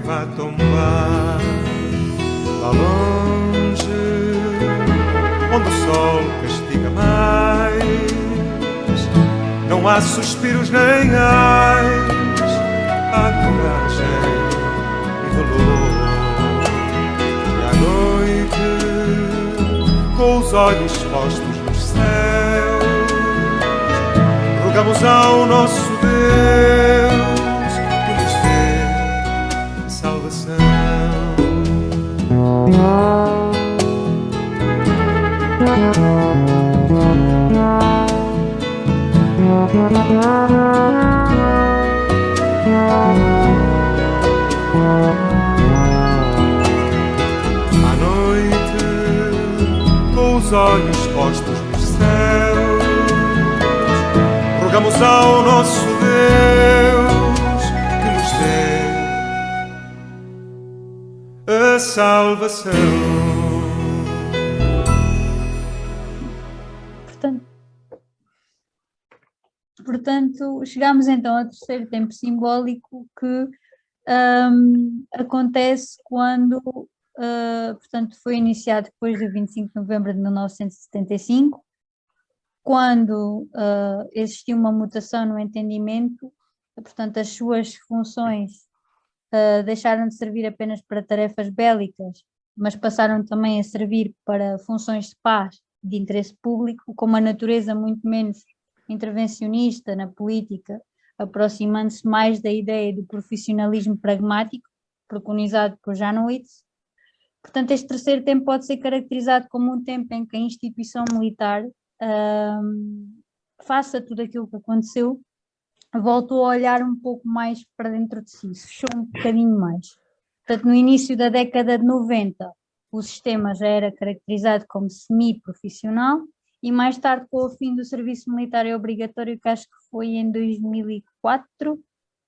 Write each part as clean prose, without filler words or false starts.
vá tombar lá longe, onde o sol castiga mais. Não há suspiros nem ais, há coragem e valor. E à noite, com os olhos postos nos céus, rogamos ao nosso Deus que nos dê salvação. À noite, com os olhos postos nos céus, rogamos ao nosso Deus que nos dê a salvação. Portanto, chegamos então ao terceiro tempo simbólico que acontece quando, portanto, foi iniciado depois do 25 de novembro de 1975, quando existiu uma mutação no entendimento, portanto, as suas funções deixaram de servir apenas para tarefas bélicas, mas passaram também a servir para funções de paz, de interesse público, com uma natureza muito menos intervencionista na política, aproximando-se mais da ideia do profissionalismo pragmático, preconizado por Janowitz. Portanto, este terceiro tempo pode ser caracterizado como um tempo em que a instituição militar, face a tudo aquilo que aconteceu, voltou a olhar um pouco mais para dentro de si, se fechou um bocadinho mais. Portanto, no início da década de 90, o sistema já era caracterizado como semi-profissional, e mais tarde, com o fim do serviço militar obrigatório, que acho que foi em 2004,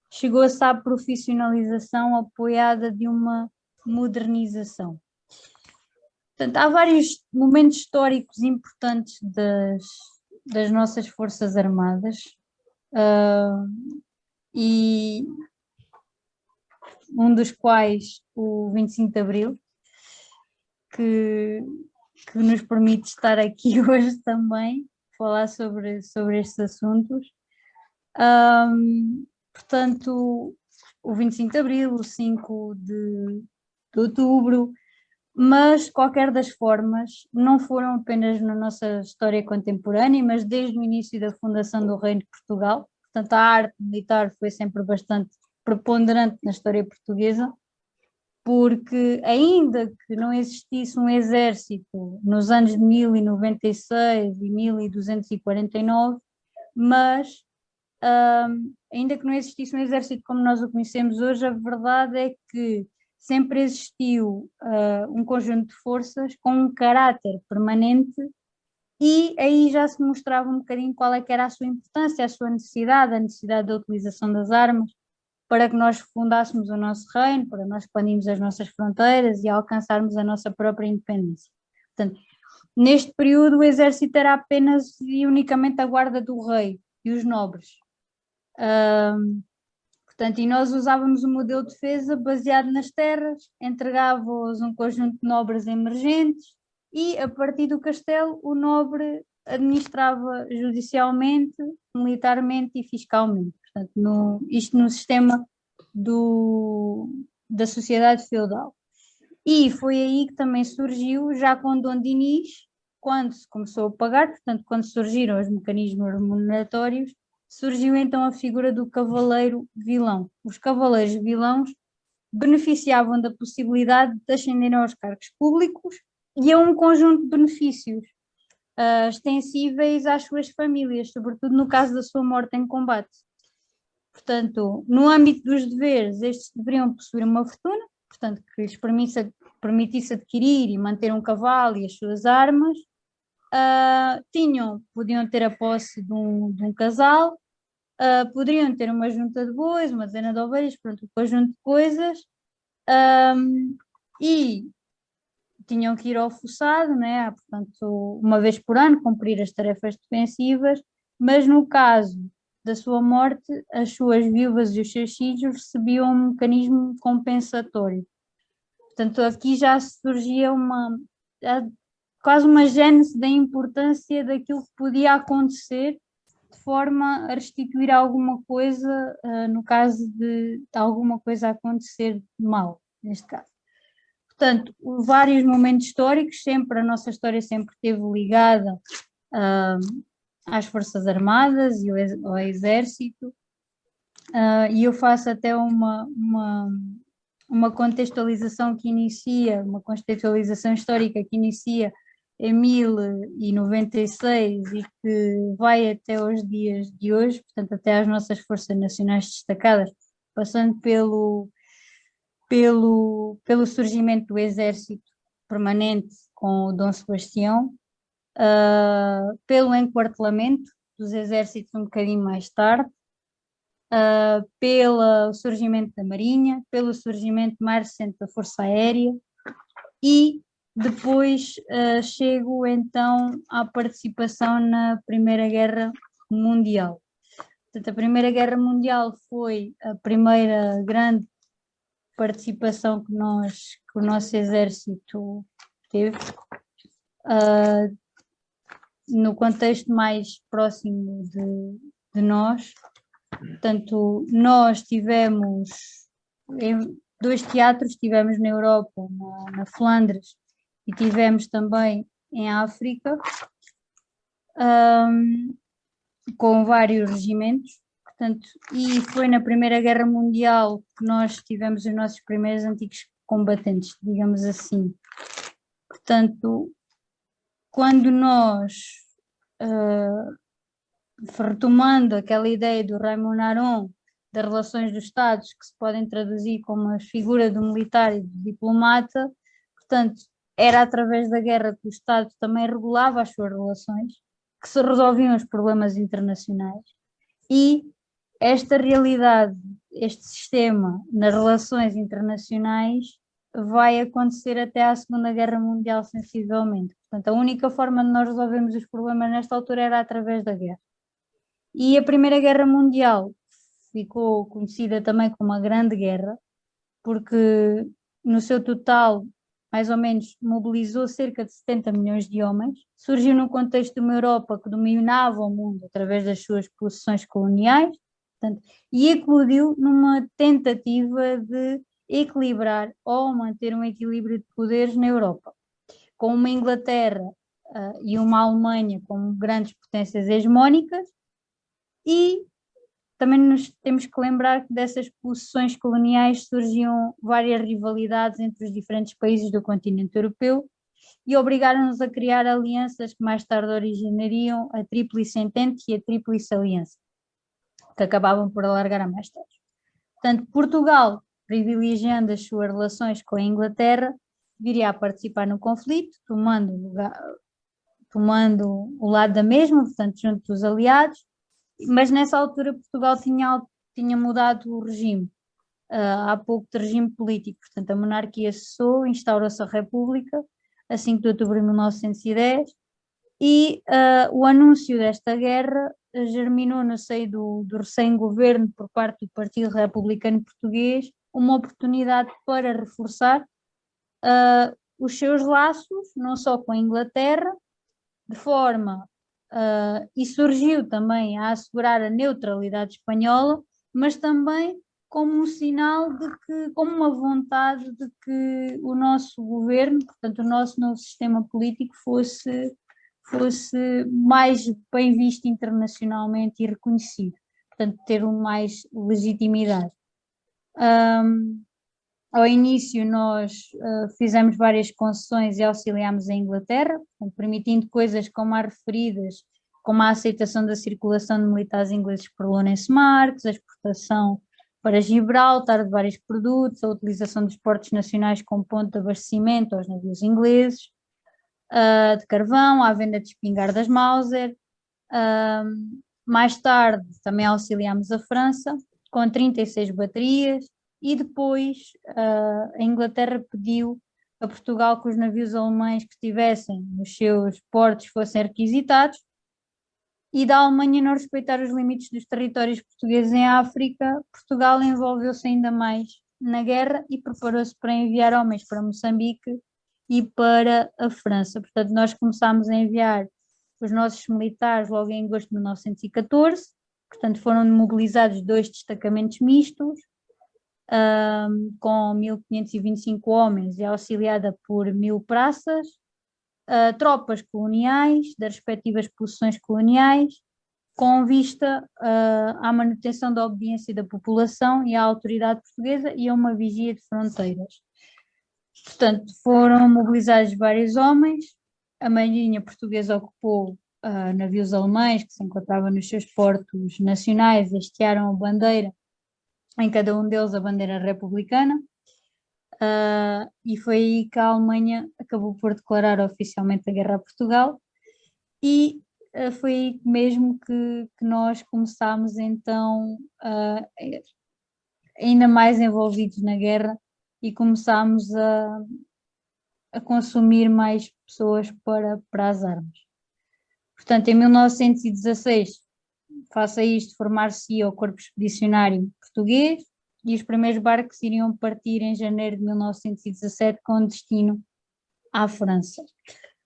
chegou-se à profissionalização apoiada de uma modernização. Portanto, há vários momentos históricos importantes das nossas Forças Armadas, e um dos quais o 25 de Abril, que nos permite estar aqui hoje também, falar sobre estes assuntos. Portanto, o 25 de Abril, o 5 de Outubro, mas, qualquer das formas, não foram apenas na nossa história contemporânea, mas desde o início da fundação do Reino de Portugal. Portanto, a arte militar foi sempre bastante preponderante na história portuguesa, porque ainda que não existisse um exército nos anos de 1096 e 1249, mas ainda que não existisse um exército como nós o conhecemos hoje, a verdade é que sempre existiu um conjunto de forças com um caráter permanente, e aí já se mostrava um bocadinho qual é que era a sua importância, a sua necessidade, a necessidade da utilização das armas, para que nós fundássemos o nosso reino, para nós expandirmos as nossas fronteiras e alcançarmos a nossa própria independência. Portanto, neste período o exército era apenas e unicamente a guarda do rei e os nobres. Portanto, e nós usávamos um modelo de defesa baseado nas terras, entregava-os um conjunto de nobres emergentes e, a partir do castelo, o nobre administrava judicialmente, militarmente e fiscalmente. Portanto, isto no sistema da sociedade feudal. E foi aí que também surgiu, já com Dom Dinis, quando se começou a pagar, portanto, quando surgiram os mecanismos remuneratórios, surgiu então a figura do cavaleiro vilão. Os cavaleiros vilãos beneficiavam da possibilidade de ascenderem aos cargos públicos e a um conjunto de benefícios extensíveis às suas famílias, sobretudo no caso da sua morte em combate. Portanto, no âmbito dos deveres, estes deveriam possuir uma fortuna, portanto, que lhes permitisse adquirir e manter um cavalo e as suas armas. Podiam ter a posse de um casal, poderiam ter uma junta de bois, uma dezena de ovelhas, pronto, um conjunto de coisas, e tinham que ir ao fossado, né? Portanto, uma vez por ano, cumprir as tarefas defensivas, mas no caso da sua morte, as suas viúvas e os seus filhos recebiam um mecanismo compensatório. Portanto, aqui já surgia quase uma gênese da importância daquilo que podia acontecer, de forma a restituir alguma coisa, no caso de alguma coisa acontecer de mal, neste caso. Portanto, vários momentos históricos, a nossa história sempre esteve ligada às Forças Armadas e ao Exército, e eu faço até uma contextualização uma contextualização histórica que inicia em 1096 e que vai até os dias de hoje, portanto até às nossas Forças Nacionais destacadas, passando pelo surgimento do Exército Permanente com o Dom Sebastião, pelo enquartelamento dos exércitos um bocadinho mais tarde, pelo surgimento da Marinha, pelo surgimento mais recente da Força Aérea, e depois chego então à participação na Primeira Guerra Mundial. Portanto, a Primeira Guerra Mundial foi a primeira grande participação que o nosso exército teve, no contexto mais próximo de nós. Portanto, nós tivemos em 2 teatros, tivemos na Europa, na Flandres, e tivemos também em África, com vários regimentos. Portanto, e foi na Primeira Guerra Mundial que nós tivemos os nossos primeiros antigos combatentes, digamos assim. Portanto, quando nós, retomando aquela ideia do Raymond Aron, das relações dos Estados, que se podem traduzir como a figura do militar e do diplomata, portanto, era através da guerra que o Estado também regulava as suas relações, que se resolviam os problemas internacionais, e esta realidade, este sistema nas relações internacionais vai acontecer até à Segunda Guerra Mundial, sensivelmente. Portanto, a única forma de nós resolvermos os problemas nesta altura era através da guerra. E a Primeira Guerra Mundial ficou conhecida também como a Grande Guerra, porque no seu total, mais ou menos, mobilizou cerca de 70 milhões de homens, surgiu no contexto de uma Europa que dominava o mundo através das suas possessões coloniais, portanto, e eclodiu numa tentativa de equilibrar ou manter um equilíbrio de poderes na Europa, com uma Inglaterra e uma Alemanha como grandes potências hegemónicas. E também nos temos que lembrar que dessas possessões coloniais surgiam várias rivalidades entre os diferentes países do continente europeu e obrigaram-nos a criar alianças que mais tarde originariam a Tríplice Entente e a Tríplice Aliança, que acabavam por alargar a mais tarde. Portanto, Portugal, privilegiando as suas relações com a Inglaterra, viria a participar no conflito, tomando o lado da mesma, portanto, junto dos aliados. Mas nessa altura Portugal tinha mudado o regime, há pouco de regime político, portanto a monarquia cessou, instaurou-se a República, a 5 de outubro de 1910, e o anúncio desta guerra germinou no seio do recém-governo por parte do Partido Republicano Português uma oportunidade para reforçar os seus laços, não só com a Inglaterra, de forma e surgiu também a assegurar a neutralidade espanhola, mas também como um sinal como uma vontade de que o nosso governo, portanto o nosso novo sistema político fosse mais bem visto internacionalmente e reconhecido, portanto ter mais legitimidade. Ao início nós fizemos várias concessões e auxiliámos a Inglaterra, permitindo coisas como as referidas, como a aceitação da circulação de militares ingleses por Lourenço Marques, a exportação para Gibraltar de vários produtos, a utilização dos portos nacionais como ponto de abastecimento aos navios ingleses, de carvão, a venda de espingardas Mauser. Mais tarde também auxiliámos a França com 36 baterias. E depois a Inglaterra pediu a Portugal que os navios alemães que estivessem nos seus portos fossem requisitados, e da Alemanha não respeitar os limites dos territórios portugueses em África, Portugal envolveu-se ainda mais na guerra e preparou-se para enviar homens para Moçambique e para a França. Portanto, nós começámos a enviar os nossos militares logo em agosto de 1914, portanto foram mobilizados 2 destacamentos mistos, com 1.525 homens e auxiliada por 1.000 praças, tropas coloniais das respectivas posições coloniais, com vista à manutenção da obediência da população e à autoridade portuguesa e a uma vigia de fronteiras. Portanto, foram mobilizados vários homens, a marinha portuguesa ocupou navios alemães que se encontravam nos seus portos nacionais, hastearam a bandeira, em cada um deles a bandeira republicana, e foi aí que a Alemanha acabou por declarar oficialmente a guerra a Portugal, e foi aí mesmo que nós começámos então ainda mais envolvidos na guerra e começámos a consumir mais pessoas para as armas. Portanto, em 1916, face a isto, formar-se o Corpo Expedicionário Português e os primeiros barcos iriam partir em janeiro de 1917 com destino à França.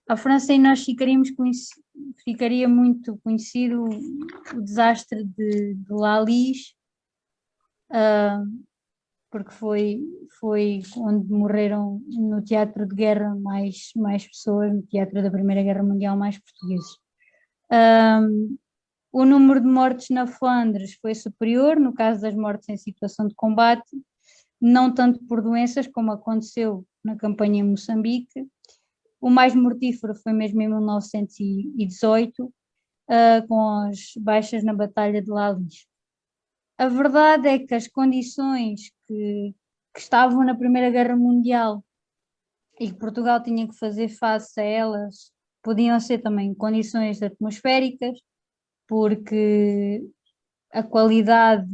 A França, e nós ficaria muito conhecido o desastre de Lalis, porque foi onde morreram no teatro de guerra mais pessoas, no teatro da Primeira Guerra Mundial, mais portugueses. O número de mortes na Flandres foi superior, no caso das mortes em situação de combate, não tanto por doenças como aconteceu na campanha em Moçambique. O mais mortífero foi mesmo em 1918, com as baixas na Batalha de Lalis. A verdade é que as condições que estavam na Primeira Guerra Mundial e que Portugal tinha que fazer face a elas podiam ser também condições atmosféricas, porque a qualidade,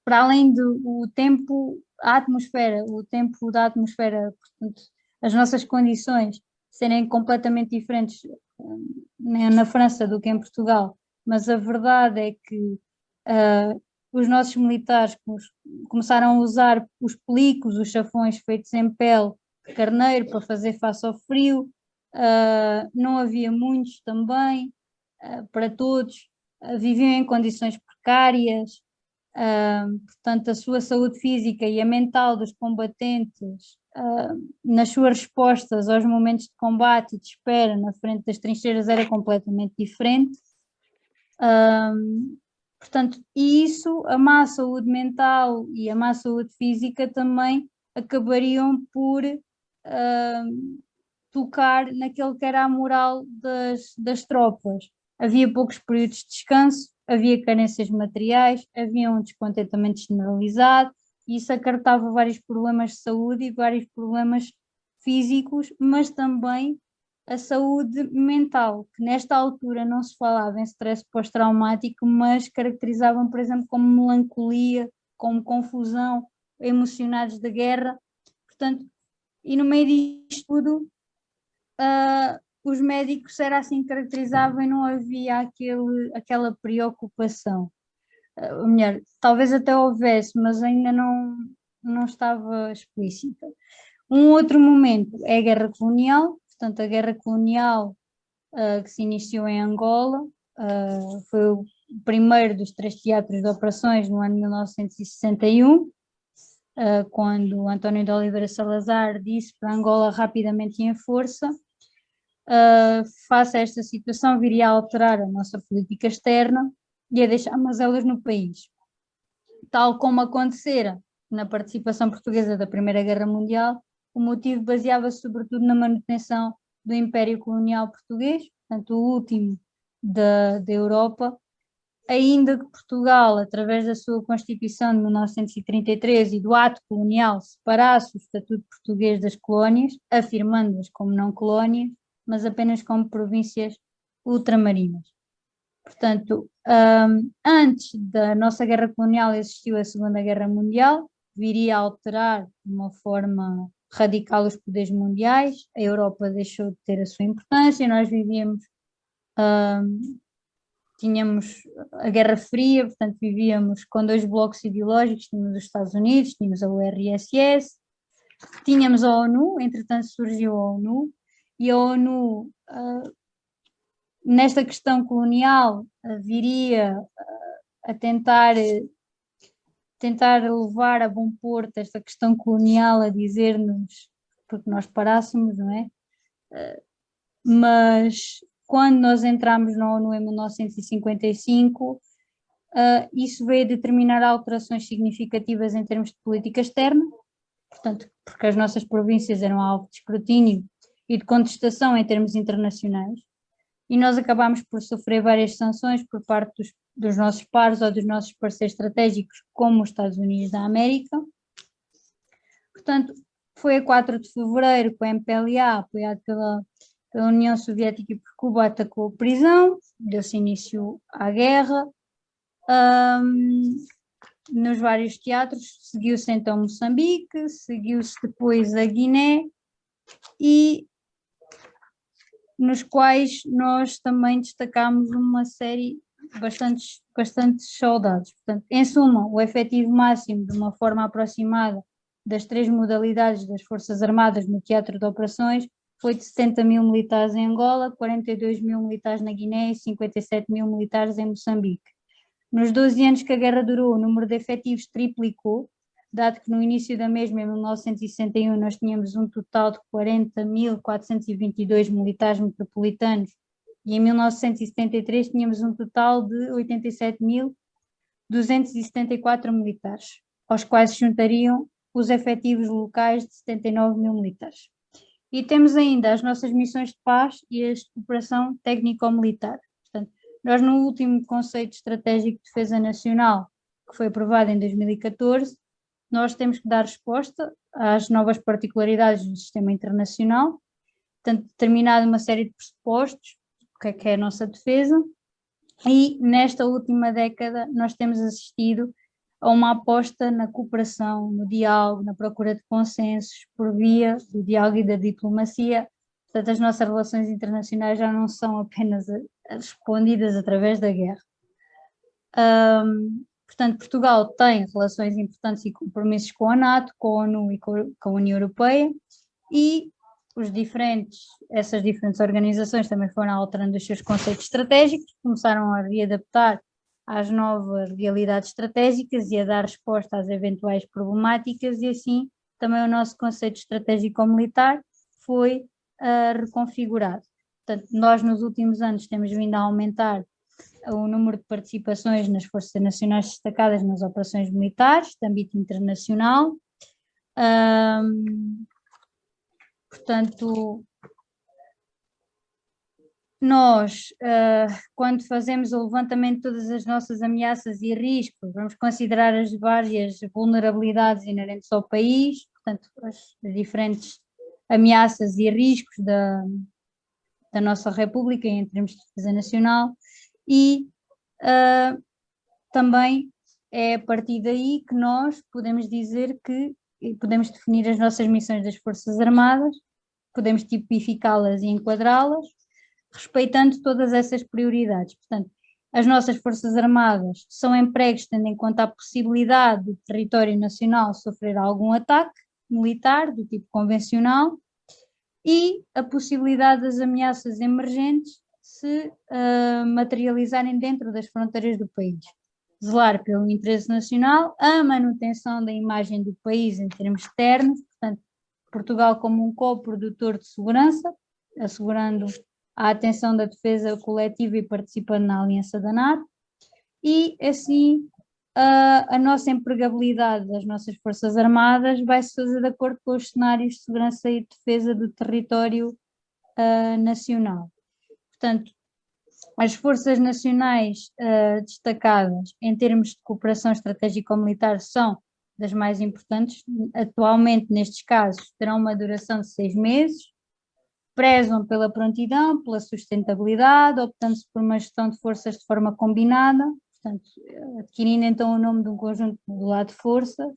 para além do tempo, o tempo da atmosfera, portanto, as nossas condições serem completamente diferentes na França do que em Portugal, mas a verdade é que os nossos militares começaram a usar os pelicos, os chafões feitos em pele de carneiro para fazer face ao frio, não havia muitos também, para todos, viviam em condições precárias, portanto a sua saúde física e a mental dos combatentes, nas suas respostas aos momentos de combate e de espera na frente das trincheiras era completamente diferente. Portanto, e isso, a má saúde mental e a má saúde física também acabariam por tocar naquilo que era a moral das tropas. Havia poucos períodos de descanso, havia carências materiais, havia um descontentamento generalizado, e isso acarretava vários problemas de saúde e vários problemas físicos, mas também a saúde mental, que nesta altura não se falava em stress pós-traumático, mas caracterizavam, por exemplo, como melancolia, como confusão, emocionados da guerra. Portanto, e no meio disto tudo, os médicos era assim que caracterizavam e não havia aquela preocupação. Ou melhor, talvez até houvesse, mas ainda não estava explícita. Um outro momento é a Guerra Colonial, portanto a Guerra Colonial que se iniciou em Angola, foi o primeiro dos 3 teatros de operações no ano de 1961, quando António de Oliveira Salazar disse para Angola rapidamente e em força. Face a esta situação, viria a alterar a nossa política externa e a deixar mazelas no país. Tal como acontecera na participação portuguesa da Primeira Guerra Mundial, o motivo baseava-se sobretudo na manutenção do Império Colonial Português, portanto o último da Europa, ainda que Portugal, através da sua Constituição de 1933 e do ato colonial, separasse o Estatuto Português das colónias, afirmando-as como não colónias, mas apenas como províncias ultramarinas. Portanto, antes da nossa guerra colonial existiu a Segunda Guerra Mundial, viria a alterar de uma forma radical os poderes mundiais, a Europa deixou de ter a sua importância, nós vivíamos tínhamos a Guerra Fria, portanto vivíamos com dois blocos ideológicos, tínhamos os Estados Unidos, tínhamos a URSS, tínhamos a ONU, entretanto surgiu a ONU, e a ONU, nesta questão colonial, viria a tentar levar a bom porto esta questão colonial, a dizer-nos, porque nós parássemos, não é? Mas quando nós entramos na ONU em 1955, isso veio determinar alterações significativas em termos de política externa, portanto, porque as nossas províncias eram alvo de escrutínio e de contestação em termos internacionais, e nós acabámos por sofrer várias sanções por parte dos nossos pares ou dos nossos parceiros estratégicos, como os Estados Unidos da América. Portanto, foi a 4 de fevereiro que o MPLA, apoiado pela União Soviética e por Cuba, atacou a prisão, deu-se início à guerra. Nos vários teatros, seguiu-se então Moçambique, seguiu-se depois a Guiné, e nos quais nós também destacámos uma série bastantes soldados. Portanto, em suma, o efetivo máximo, de uma forma aproximada, das 3 modalidades das Forças Armadas no teatro de operações foi de 70 mil militares em Angola, 42 mil militares na Guiné e 57 mil militares em Moçambique. Nos 12 anos que a guerra durou, o número de efetivos triplicou, dado que no início da mesma, em 1961, nós tínhamos um total de 40.422 militares metropolitanos, e em 1973 tínhamos um total de 87.274 militares, aos quais se juntariam os efetivos locais de 79 mil militares. E temos ainda as nossas missões de paz e a cooperação técnico-militar. Portanto, nós no último Conceito Estratégico de Defesa Nacional, que foi aprovado em 2014, nós temos que dar resposta às novas particularidades do sistema internacional, portanto, determinado uma série de pressupostos, o que é a nossa defesa, e nesta última década nós temos assistido a uma aposta na cooperação, no diálogo, na procura de consensos por via do diálogo e da diplomacia. Portanto, as nossas relações internacionais já não são apenas respondidas através da guerra. Portanto, Portugal tem relações importantes e compromissos com a NATO, com a ONU e com a União Europeia, e essas diferentes organizações também foram alterando os seus conceitos estratégicos, começaram a readaptar às novas realidades estratégicas e a dar resposta às eventuais problemáticas, e assim também o nosso conceito estratégico-militar foi reconfigurado. Portanto, nós nos últimos anos temos vindo a aumentar o número de participações nas Forças Nacionais destacadas nas operações militares, de âmbito internacional. Portanto, nós, quando fazemos o levantamento de todas as nossas ameaças e riscos, vamos considerar as várias vulnerabilidades inerentes ao país, portanto, as diferentes ameaças e riscos da nossa República em termos de defesa nacional, e também é a partir daí que nós podemos dizer que podemos definir as nossas missões das Forças Armadas, podemos tipificá-las e enquadrá-las, respeitando todas essas prioridades. Portanto, as nossas Forças Armadas são empregos tendo em conta a possibilidade do território nacional sofrer algum ataque militar do tipo convencional e a possibilidade das ameaças emergentes se materializarem dentro das fronteiras do país. Zelar pelo interesse nacional, a manutenção da imagem do país em termos externos, portanto, Portugal como um co-produtor de segurança, assegurando a atenção da defesa coletiva e participando na aliança da NATO, e assim a nossa empregabilidade das nossas Forças Armadas vai se fazer de acordo com os cenários de segurança e defesa do território nacional. Portanto, as Forças Nacionais destacadas em termos de cooperação estratégico-militar são das mais importantes. Atualmente, nestes casos, terão uma duração de 6 meses, prezam pela prontidão, pela sustentabilidade, optando-se por uma gestão de forças de forma combinada, portanto, adquirindo então o nome de um conjunto modular de forças.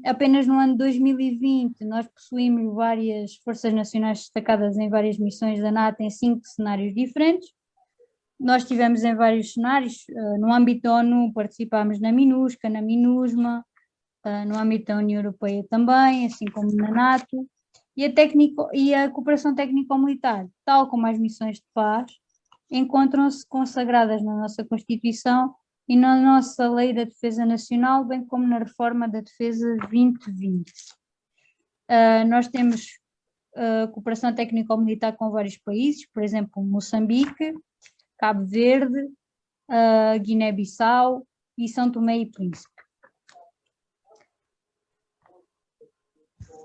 Apenas no ano de 2020 nós possuímos várias Forças Nacionais destacadas em várias missões da NATO em 5 cenários diferentes, Nós estivemos em vários cenários, no âmbito da ONU participámos na MINUSCA, na MINUSMA, no âmbito da União Europeia também, assim como na NATO, e a cooperação técnico-militar, tal como as missões de paz, encontram-se consagradas na nossa Constituição e na nossa Lei da Defesa Nacional, bem como na Reforma da Defesa 2020. Nós temos cooperação técnico-militar com vários países, por exemplo, Moçambique, Cabo Verde, Guiné-Bissau e São Tomé e Príncipe.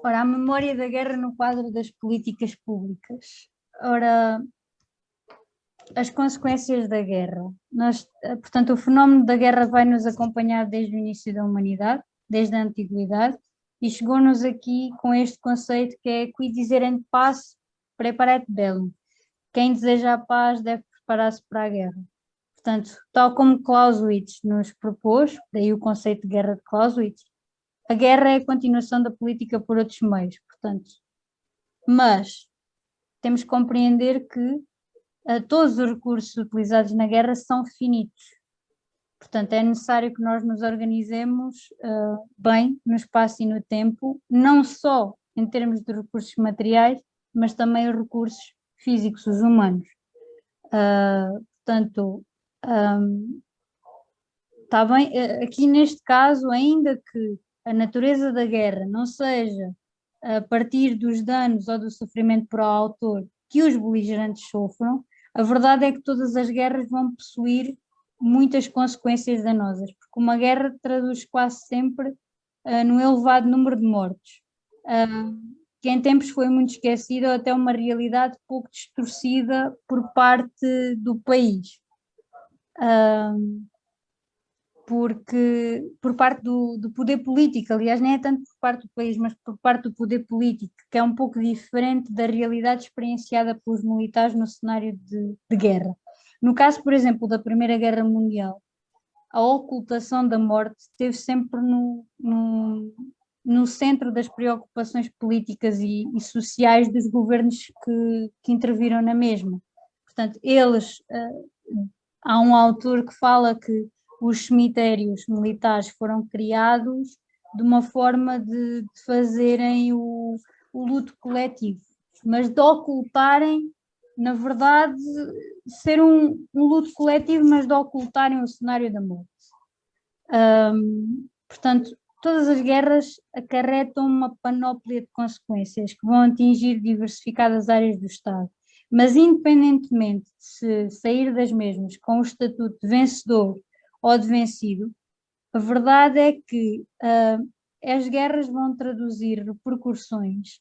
Ora, a memória da guerra no quadro das políticas públicas. Ora, as consequências da guerra. Portanto, o fenómeno da guerra vai nos acompanhar desde o início da humanidade, desde a antiguidade, e chegou-nos aqui com este conceito que é qui desiderent paz, preparat bellum. Quem deseja a paz deve preparar-se para a guerra. Portanto, tal como Clausewitz nos propôs, daí o conceito de guerra de Clausewitz, a guerra é a continuação da política por outros meios, portanto. Mas temos que compreender que todos os recursos utilizados na guerra são finitos. Portanto, é necessário que nós nos organizemos bem no espaço e no tempo, não só em termos de recursos materiais, mas também os recursos físicos, os humanos. Portanto, está bem, aqui neste caso, ainda que a natureza da guerra não seja a partir dos danos ou do sofrimento para o autor que os beligerantes sofram, a verdade é que todas as guerras vão possuir muitas consequências danosas, porque uma guerra traduz quase sempre no elevado número de mortos, que em tempos foi muito esquecido, ou até uma realidade pouco distorcida por parte do país. Porque por parte do poder político, aliás, nem é tanto por parte do país, mas por parte do poder político, que é um pouco diferente da realidade experienciada pelos militares no cenário de guerra. No caso, por exemplo, da Primeira Guerra Mundial, a ocultação da morte esteve sempre no centro das preocupações políticas e sociais dos governos que interviram na mesma. Portanto, há um autor que fala que os cemitérios militares foram criados de uma forma de fazerem o luto coletivo, mas de ocultarem, na verdade, ser um luto coletivo, mas de ocultarem o cenário da morte. Portanto, todas as guerras acarretam uma panóplia de consequências que vão atingir diversificadas áreas do Estado, mas independentemente de se sair das mesmas com o estatuto de vencedor ou de vencido, a verdade é que as guerras vão traduzir repercussões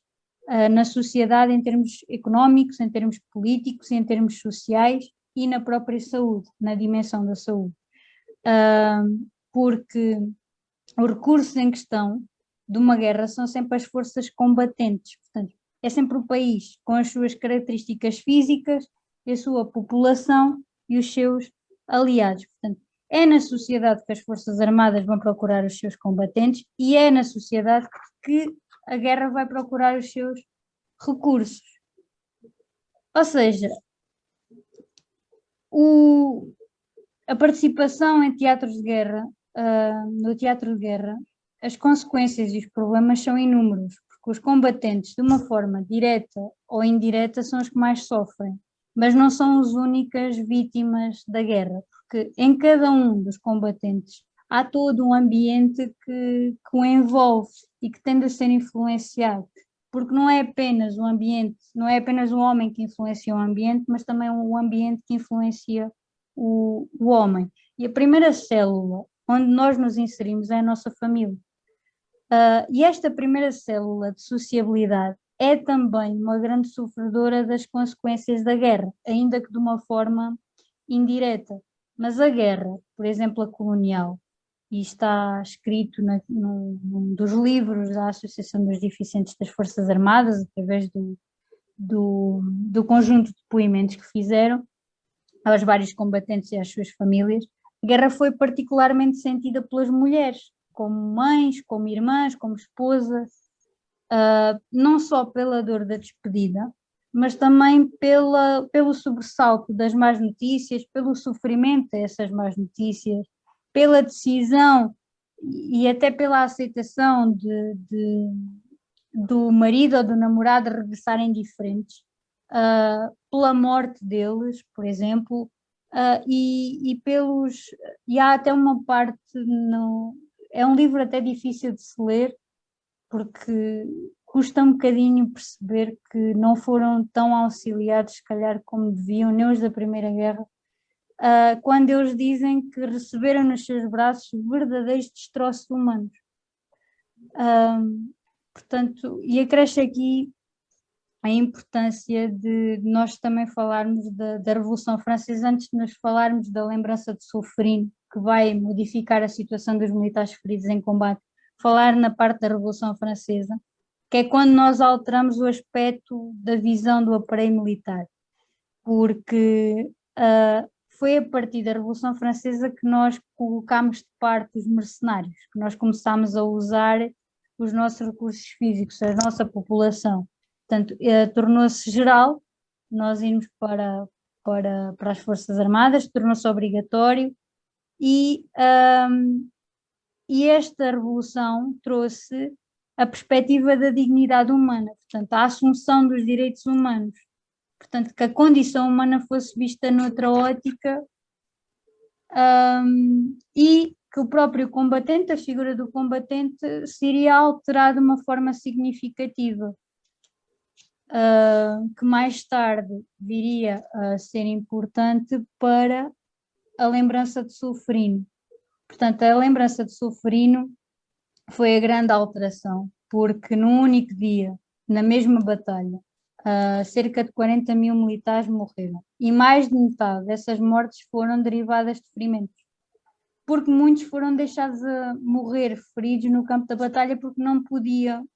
na sociedade em termos económicos, em termos políticos, em termos sociais e na própria saúde, na dimensão da saúde. Porque os recursos em questão de uma guerra são sempre as forças combatentes, portanto, é sempre o país com as suas características físicas, a sua população e os seus aliados. Portanto, é na sociedade que as forças armadas vão procurar os seus combatentes e é na sociedade que a guerra vai procurar os seus recursos. Ou seja, a participação em teatros de guerra, no teatro de guerra, as consequências e os problemas são inúmeros, porque os combatentes, de uma forma direta ou indireta, são os que mais sofrem, mas não são as únicas vítimas da guerra, porque em cada um dos combatentes há todo um ambiente que o envolve e que tende a ser influenciado, porque não é apenas o ambiente, não é apenas o homem que influencia o ambiente, mas também o ambiente que influencia o homem. E a primeira célula onde nós nos inserimos é a nossa família. E esta primeira célula de sociabilidade é também uma grande sofredora das consequências da guerra, ainda que de uma forma indireta. Mas a guerra, por exemplo, a colonial, e está escrito num dos livros da Associação dos Deficientes das Forças Armadas, através do conjunto de depoimentos que fizeram aos vários combatentes e às suas famílias, a guerra foi particularmente sentida pelas mulheres, como mães, como irmãs, como esposas, não só pela dor da despedida, mas também pelo sobressalto das más notícias, pelo sofrimento dessas más notícias, pela decisão e até pela aceitação do marido ou do namorado regressarem diferentes, pela morte deles, por exemplo, e há até uma parte, é um livro até difícil de se ler, porque custa um bocadinho perceber que não foram tão auxiliados, se calhar, como deviam, nem os da Primeira Guerra, quando eles dizem que receberam nos seus braços verdadeiros destroços humanos. Portanto, e acresce aqui a importância de nós também falarmos da Revolução Francesa antes de nos falarmos da lembrança de Solferino, que vai modificar a situação dos militares feridos em combate, falar na parte da Revolução Francesa, que é quando nós alteramos o aspecto da visão do aparelho militar, porque foi a partir da Revolução Francesa que nós colocámos de parte os mercenários, que nós começámos a usar os nossos recursos físicos, a nossa população. Portanto, tornou-se geral nós irmos para as Forças Armadas, tornou-se obrigatório e esta revolução trouxe a perspectiva da dignidade humana, portanto, a assunção dos direitos humanos, portanto, que a condição humana fosse vista noutra ótica e que o próprio combatente, a figura do combatente, se iria alterar de uma forma significativa, que mais tarde viria a ser importante para a lembrança de Solferino. Portanto, a lembrança de Solferino foi a grande alteração, porque num único dia, na mesma batalha, cerca de 40 mil militares morreram e mais de metade dessas mortes foram derivadas de ferimentos, porque muitos foram deixados a morrer feridos no campo da batalha porque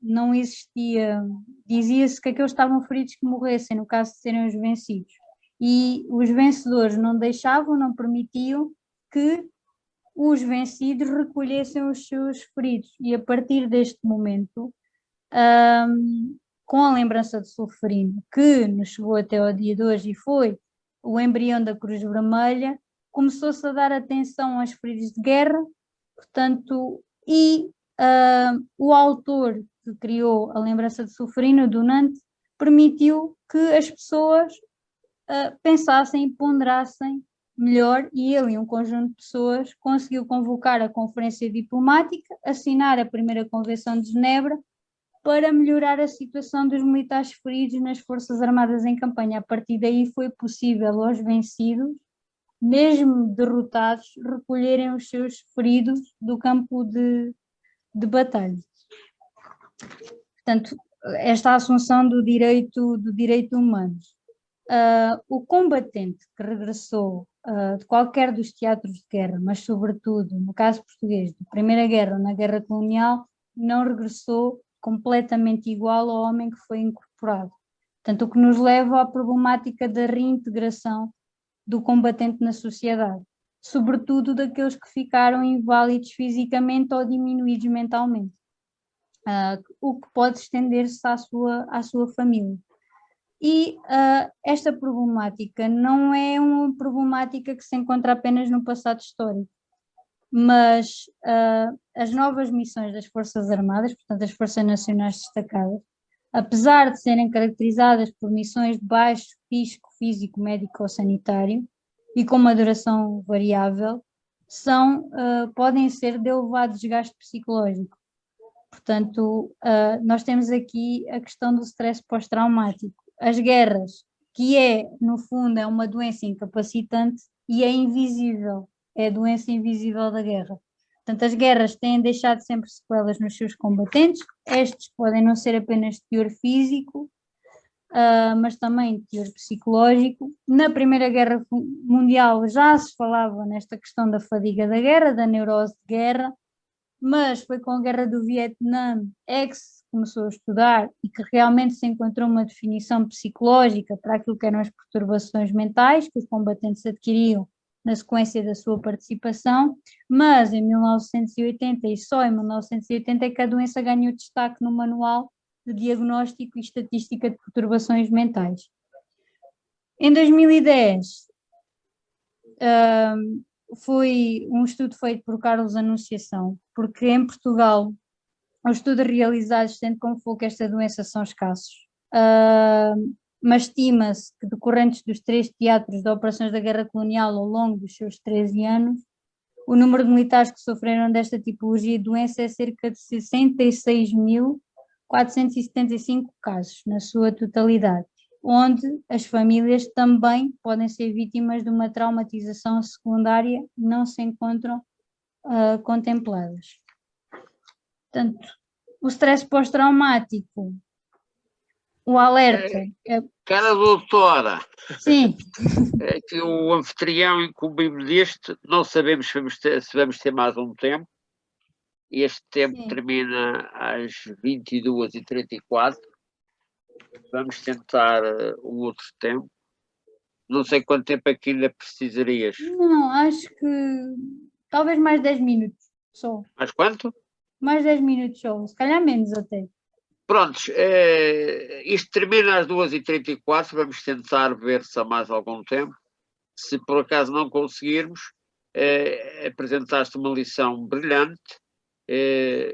não existia, dizia-se que aqueles estavam feridos que morressem no caso de serem os vencidos, e os vencedores não deixavam, não permitiam que os vencidos recolhessem os seus feridos, e a partir deste momento, com a lembrança de Solferino, que nos chegou até ao dia de hoje e foi o embrião da Cruz Vermelha, começou-se a dar atenção aos feridos de guerra, portanto, e o autor que criou a lembrança de Solferino, Dunant, permitiu que as pessoas pensassem e ponderassem melhor, e ele e um conjunto de pessoas conseguiu convocar a Conferência Diplomática, assinar a primeira Convenção de Genebra para melhorar a situação dos militares feridos nas Forças Armadas em campanha. A partir daí foi possível aos vencidos, mesmo derrotados, recolherem os seus feridos do campo de batalha. Portanto, esta assunção do direito humano. O combatente que regressou de qualquer dos teatros de guerra, mas sobretudo, no caso português, da Primeira Guerra ou na Guerra Colonial, não regressou completamente igual ao homem que foi incorporado. Portanto, o que nos leva à problemática da reintegração do combatente na sociedade, sobretudo daqueles que ficaram inválidos fisicamente ou diminuídos mentalmente, o que pode estender-se à sua família. E esta problemática não é uma problemática que se encontra apenas no passado histórico, mas as novas missões das Forças Armadas, portanto as Forças Nacionais Destacadas, apesar de serem caracterizadas por missões de baixo risco físico, médico ou sanitário e com uma duração variável, podem ser de elevado desgaste psicológico. Portanto, nós temos aqui a questão do stress pós-traumático. As guerras, que no fundo, é uma doença incapacitante e é invisível, é a doença invisível da guerra. Portanto, as guerras têm deixado sempre sequelas nos seus combatentes. Estes podem não ser apenas de teor físico, mas também de teor psicológico. Na Primeira Guerra Mundial já se falava nesta questão da fadiga da guerra, da neurose de guerra, mas foi com a Guerra do Vietnã que se começou a estudar e que realmente se encontrou uma definição psicológica para aquilo que eram as perturbações mentais que os combatentes adquiriam na sequência da sua participação, mas em 1980 e só em 1980 é que a doença ganhou destaque no manual de diagnóstico e estatística de perturbações mentais. Em 2010, foi um estudo feito por Carlos Anunciação, porque em Portugal os estudos realizados tendo como foco esta doença são escassos, mas estima-se que decorrentes dos 3 teatros de operações da guerra colonial ao longo dos seus 13 anos, o número de militares que sofreram desta tipologia de doença é cerca de 66.475 casos, na sua totalidade, onde as famílias também podem ser vítimas de uma traumatização secundária não se encontram contempladas. Portanto, o stress pós-traumático, o alerta... Cara doutora, Sim. é que o anfitrião incumbiu-me disto, não sabemos se vamos ter mais um tempo. Este tempo Sim. termina às 22h34. Vamos tentar um outro tempo. Não sei quanto tempo é que ainda precisarias. Não, acho que talvez mais 10 minutos só. Mais quanto? Mais 10 minutos só, se calhar menos até. Prontos, isto termina às 2h34, vamos tentar ver se há mais algum tempo. Se por acaso não conseguirmos, apresentaste uma lição brilhante.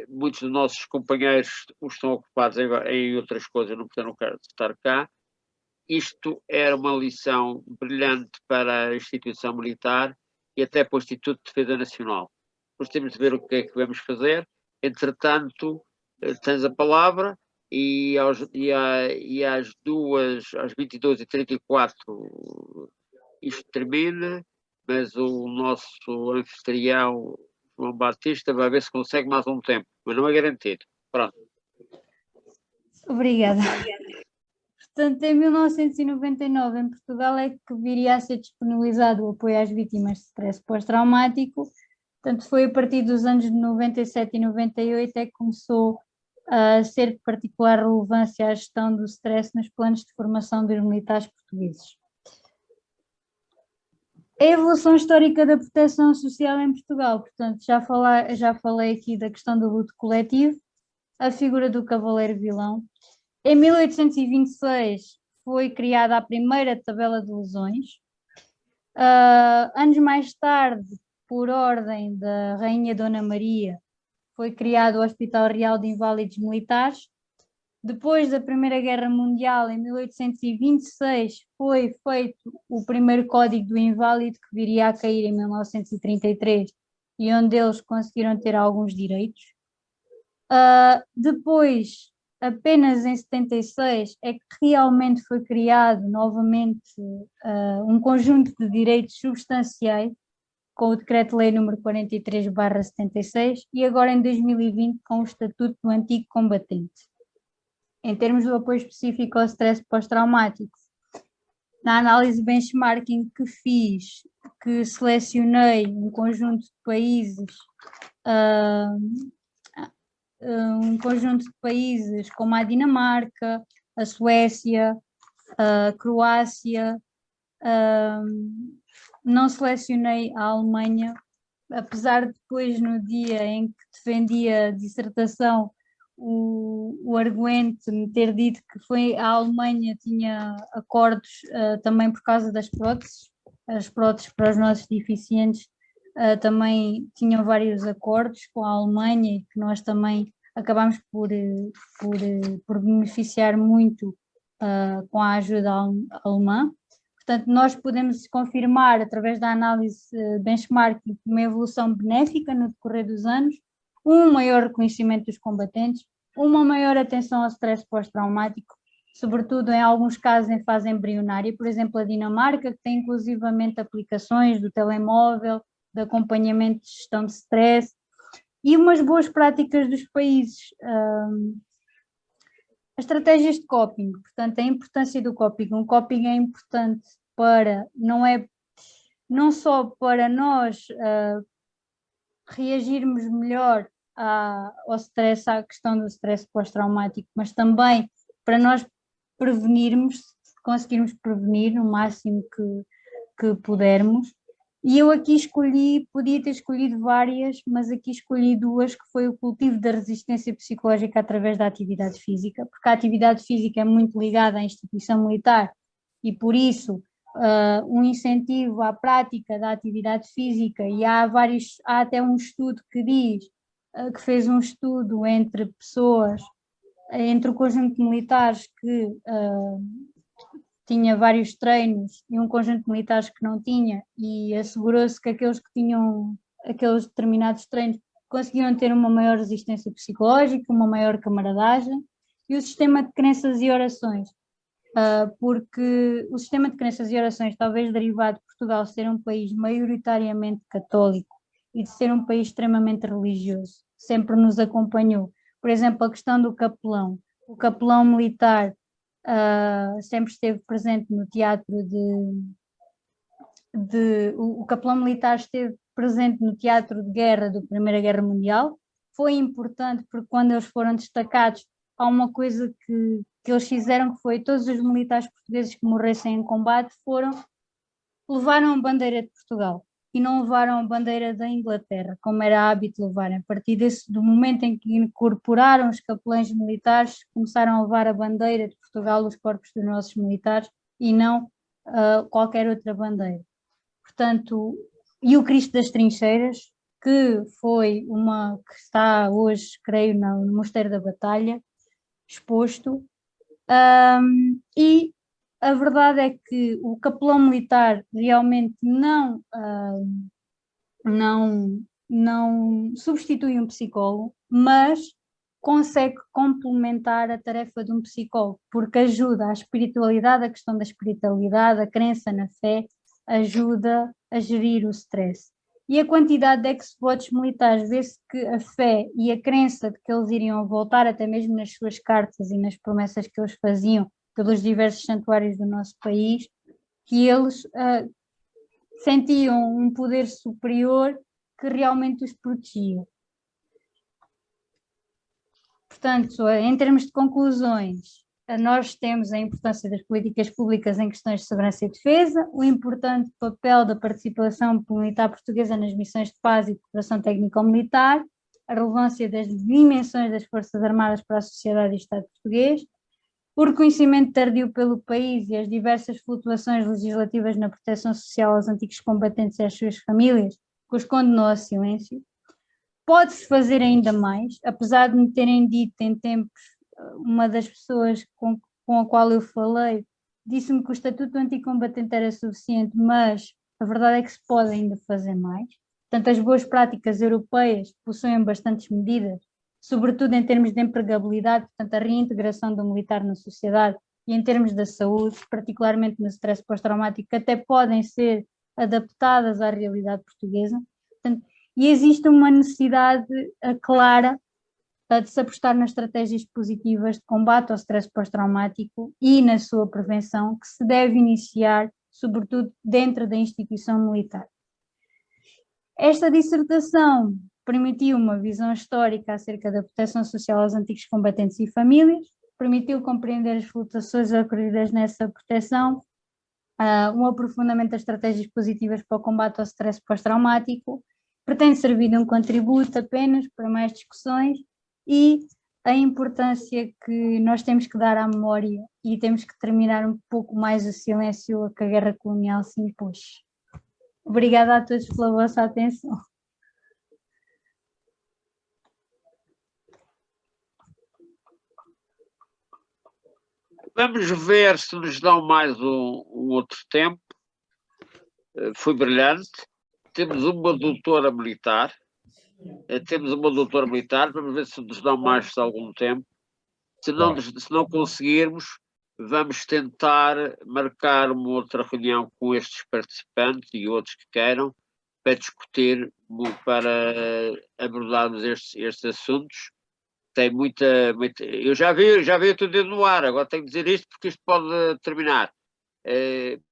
Muitos dos nossos companheiros estão ocupados em outras coisas, não puderam estar cá. Isto era uma lição brilhante para a instituição militar e até para o Instituto de Defesa Nacional. Depois temos de ver o que é que vamos fazer. Entretanto, tens a palavra e às 22h34 isto termina, mas o nosso anfitrião João Batista vai ver se consegue mais um tempo, mas não é garantido. Pronto. Obrigada. Portanto, em 1999, em Portugal, é que viria a ser disponibilizado o apoio às vítimas de stress pós-traumático. Portanto, foi a partir dos anos de 97 e 98 é que começou a ser de particular relevância a gestão do stress nos planos de formação dos militares portugueses. A evolução histórica da proteção social em Portugal, portanto, já falei aqui da questão do luto coletivo, a figura do cavaleiro vilão. Em 1826 foi criada a primeira tabela de lesões. Anos mais tarde, por ordem da Rainha Dona Maria, foi criado o Hospital Real de Inválidos Militares. Depois da Primeira Guerra Mundial, em 1826, foi feito o primeiro Código do Inválido, que viria a cair em 1933, e onde eles conseguiram ter alguns direitos. Depois, apenas em 76, é que realmente foi criado novamente um conjunto de direitos substanciais, com o Decreto-Lei nº 43/76, e agora em 2020 com o Estatuto do Antigo Combatente. Em termos do apoio específico ao stress pós-traumático, na análise benchmarking que fiz, que selecionei um conjunto de países como a Dinamarca, a Suécia, a Croácia, não selecionei a Alemanha, apesar de depois no dia em que defendi a dissertação o arguente me ter dito que a Alemanha tinha acordos também por causa das próteses, as próteses para os nossos deficientes também tinham vários acordos com a Alemanha e que nós também acabámos por beneficiar muito com a ajuda alemã. Portanto, nós podemos confirmar através da análise benchmarking uma evolução benéfica no decorrer dos anos, um maior reconhecimento dos combatentes, uma maior atenção ao stress pós-traumático, sobretudo em alguns casos em fase embrionária, por exemplo a Dinamarca, que tem inclusivamente aplicações do telemóvel, de acompanhamento de gestão de stress, e umas boas práticas dos países. As estratégias de coping, portanto a importância do coping. Um coping é importante não só para nós reagirmos melhor ao stress, à questão do stress pós-traumático, mas também para nós prevenirmos, conseguirmos prevenir no máximo que pudermos, E eu aqui escolhi, podia ter escolhido várias, mas aqui escolhi duas, que foi o cultivo da resistência psicológica através da atividade física, porque a atividade física é muito ligada à instituição militar e por isso um incentivo à prática da atividade física, e há até um estudo que diz, que fez um estudo entre pessoas, entre o conjunto de militares que tinha vários treinos e um conjunto de militares que não tinha, e assegurou-se que aqueles que tinham aqueles determinados treinos conseguiam ter uma maior resistência psicológica, uma maior camaradagem, e o sistema de crenças e orações, porque o sistema de crenças e orações, talvez derivado de Portugal ser um país maioritariamente católico e de ser um país extremamente religioso, sempre nos acompanhou. Por exemplo, a questão do capelão. O capelão militar sempre esteve presente no teatro o capelão militar esteve presente no teatro de guerra da Primeira Guerra Mundial. Foi importante porque quando eles foram destacados, há uma coisa que eles fizeram, que foi todos os militares portugueses que morressem em combate levaram a bandeira de Portugal e não levaram a bandeira da Inglaterra, como era hábito levarem. A partir do momento em que incorporaram os capelães militares, começaram a levar a bandeira de Portugal, os corpos dos nossos militares, e não qualquer outra bandeira. Portanto, e o Cristo das Trincheiras, que que está hoje, creio, no Mosteiro da Batalha, exposto, e a verdade é que o capelão militar realmente não substitui um psicólogo, mas consegue complementar a tarefa de um psicólogo, porque ajuda a espiritualidade, a questão da espiritualidade, a crença na fé, ajuda a gerir o stress. E a quantidade de ex-votos militares, vê-se que a fé e a crença de que eles iriam voltar, até mesmo nas suas cartas e nas promessas que eles faziam pelos diversos santuários do nosso país, que eles sentiam um poder superior que realmente os protegia. Portanto, em termos de conclusões, nós temos a importância das políticas públicas em questões de segurança e defesa, o importante papel da participação militar portuguesa nas missões de paz e de cooperação técnico-militar, a relevância das dimensões das Forças Armadas para a sociedade e Estado português, o reconhecimento tardio pelo país e as diversas flutuações legislativas na proteção social aos antigos combatentes e às suas famílias, que os condenou ao silêncio. Pode-se fazer ainda mais, apesar de me terem dito em tempos, uma das pessoas com a qual eu falei, disse-me que o Estatuto Anticombatente era suficiente, mas a verdade é que se pode ainda fazer mais. Portanto, as boas práticas europeias possuem bastantes medidas, sobretudo em termos de empregabilidade, portanto, a reintegração do militar na sociedade, e em termos da saúde, particularmente no stress pós-traumático, que até podem ser adaptadas à realidade portuguesa. Portanto, e existe uma necessidade clara de se apostar nas estratégias positivas de combate ao stress pós-traumático e na sua prevenção, que se deve iniciar, sobretudo, dentro da instituição militar. Esta dissertação permitiu uma visão histórica acerca da proteção social aos antigos combatentes e famílias, permitiu compreender as flutuações ocorridas nessa proteção, um aprofundamento das estratégias positivas para o combate ao stress pós-traumático, pretende servir de um contributo apenas para mais discussões, e a importância que nós temos que dar à memória e temos que terminar um pouco mais o silêncio a que a guerra colonial se impôs. Obrigada a todos pela vossa atenção. Vamos ver se nos dão mais um outro tempo. Foi brilhante. Temos uma doutora militar. Vamos ver se nos dão mais algum tempo. Se não conseguirmos, vamos tentar marcar uma outra reunião com estes participantes e outros que queiram, para discutir, para abordarmos estes assuntos. Tem muita... Eu já vi tudo no ar, agora tenho que dizer isto porque isto pode terminar.